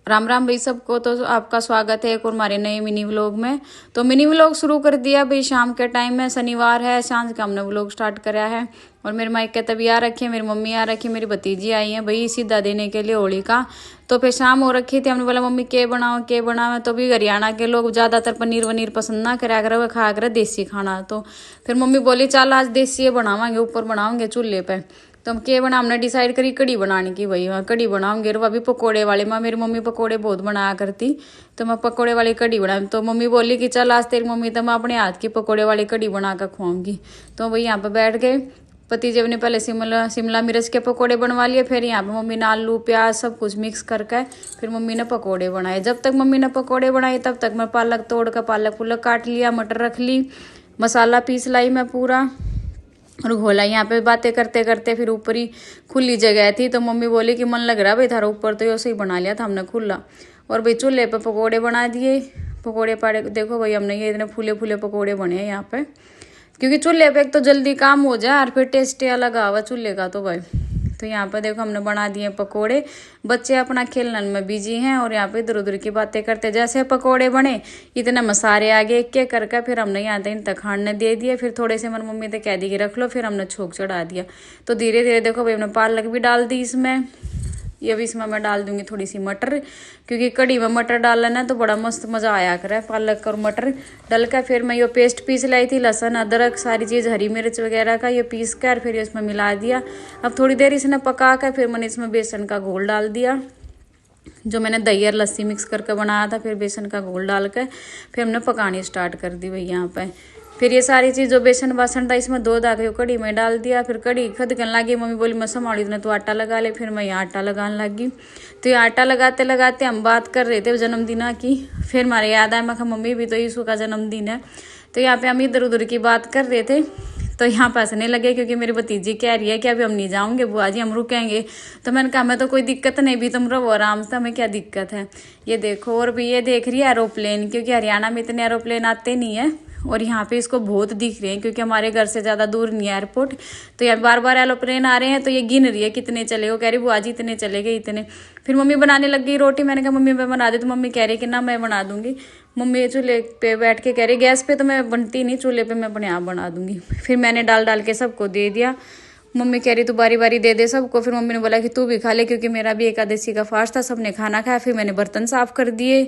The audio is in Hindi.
राम राम भाई सबको। तो आपका स्वागत है एक और हमारे नए मिनी व्लॉग में। तो मिनी व्लॉग शुरू कर दिया भाई, शाम के टाइम में, शनिवार है, सांझ का हमने व्लॉग स्टार्ट करा है। और मेरे माइक के तभी आ रखी है, मेरी मम्मी आ रखी है, मेरी भतीजी आई है भाई सीधा देने के लिए होली का। तो फिर शाम हो रखी थी, हमने बोला मम्मी के बनाओ। तो भी हरियाणा के लोग ज्यादातर पनीर वनीर पसंद ना करा कर, खा कर देसी खाना। तो फिर मम्मी बोली चल आज देसी बनावांगे, ऊपर बनाओगे चूल्हे पे। तो हम के बना हमने डिसाइड करी कड़ी बनाने की भाई, वहाँ कड़ी बनाऊंगे। और अभी पकोड़े वाले माँ, मेरी मम्मी पकोड़े बहुत बनाया करती, तो मैं पकोड़े वाली कड़ी बना। तो मम्मी बोली कि चल आज तेरी मम्मी तो मैं अपने हाथ की पकोड़े वाली कड़ी बना कर खुआऊंगी। तो भाई यहाँ पे बैठ गए, पतिदेव ने पहले शिमला मिर्च के पकोड़े बनवा लिए, फिर यहाँ पे मम्मी ने आलू प्याज सब कुछ मिक्स करके फिर मम्मी ने पकोड़े बनाए। जब तक मम्मी ने पकोड़े बनाए तब तक मैं पालक तोड़ कर पालक पुलक काट लिया, मटर रख ली, मसाला पीस लाई मैं पूरा और घोला। यहाँ पे बातें करते करते फिर ऊपर ही खुली जगह थी, तो मम्मी बोली कि मन लग रहा भाई थारा ऊपर, तो ऐसे ही बना लिया था हमने खुला। और भाई चूल्हे पे पकोड़े बना दिए। पकोड़े पाड़े देखो भाई, हमने ये इतने फूले फूले पकोड़े बने हैं यहाँ पे, क्योंकि चूल्हे पे एक तो जल्दी काम हो जाए और फिर टेस्ट अलग आवा चूल्हे का तो भाई। तो यहाँ पे देखो हमने बना दिए पकोड़े। बच्चे अपना खेलने में बिजी हैं और यहाँ पे इधर उधर की बातें करते। जैसे पकोड़े बने इतने मसाले आगे एक एक करके फिर हमने यहाँ तक इन तक खाने दे दिए। फिर थोड़े से मेरी मम्मी ने कह दी कि रख लो, फिर हमने छोंक चढ़ा दिया। तो धीरे धीरे देखो भाई हमने पालक भी डाल दी इसमें। ये भी इसमें मैं डाल दूंगी थोड़ी सी मटर, क्योंकि कड़ी में मटर डाल लेना तो बड़ा मस्त मज़ा आया करे। पालक और मटर डाल कर फिर मैं ये पेस्ट पीस लाई थी, लहसुन अदरक सारी चीज़ हरी मिर्च वगैरह का, ये पीस कर फिर इसमें मिला दिया। अब थोड़ी देर इसने पका कर फिर मैंने इसमें बेसन का घोल डाल दिया, जो मैंने दही और लस्सी मिक्स करके बनाया था। फिर बेसन का घोल डाल कर फिर हमने पकानी स्टार्ट कर दी भाई यहाँ पे। फिर ये सारी चीज़ जो बेसन बासन था इसमें दो दागे कड़ी में डाल दिया। फिर कड़ी खदकन लगी, मम्मी बोली मैं संभाली तो आटा लगा ले। फिर मैं यहाँ आटा लगाने लगी। तो ये आटा लगाते लगाते हम बात कर रहे थे जन्मदिन की। फिर हमारे याद आया, मैं कहा मम्मी भी तो यीशु का जन्मदिन है। तो यहाँ पे हम इधर उधर की बात कर रहे थे। तो यहाँ पे हंसने लगे, क्योंकि मेरी भतीजी कह रही है कि अभी हम नहीं जाओगे बुआ जी, हम रुकेंगे। तो मैंने कहा मैं तो कोई दिक्कत नहीं, भी तुम रहो आराम से, हमें क्या दिक्कत है। ये देखो, और भी ये देख रही है एरोप्लेन, क्योंकि हरियाणा में इतने एरोप्लेन आते नहीं है और यहाँ पे इसको बहुत दिख रहे हैं, क्योंकि हमारे घर से ज़्यादा दूर नहीं है एयरपोर्ट। तो यहाँ बार बार एरोप्लेन आ रहे हैं, तो ये गिन रही है कितने चले। वो कह रही बुआ जी इतने चले गए इतने। फिर मम्मी बनाने लग गई रोटी। मैंने कहा मम्मी मैं बना दे, तो मम्मी कह रही कि ना मैं बना दूंगी। मम्मी चूल्हे पे बैठ के कह रही गैस पे तो मैं बनती नहीं, चूल्हे पे मैं अपने आप बना दूंगी। फिर मैंने डाल डाल के सबको दे दिया। मम्मी कह रही तू बारी बारी दे दे सबको। फिर मम्मी ने बोला कि तू भी खा ले, क्योंकि मेरा भी एकादशी का फास्ट था, सबने खाना खाया। फिर मैंने बर्तन साफ कर दिए।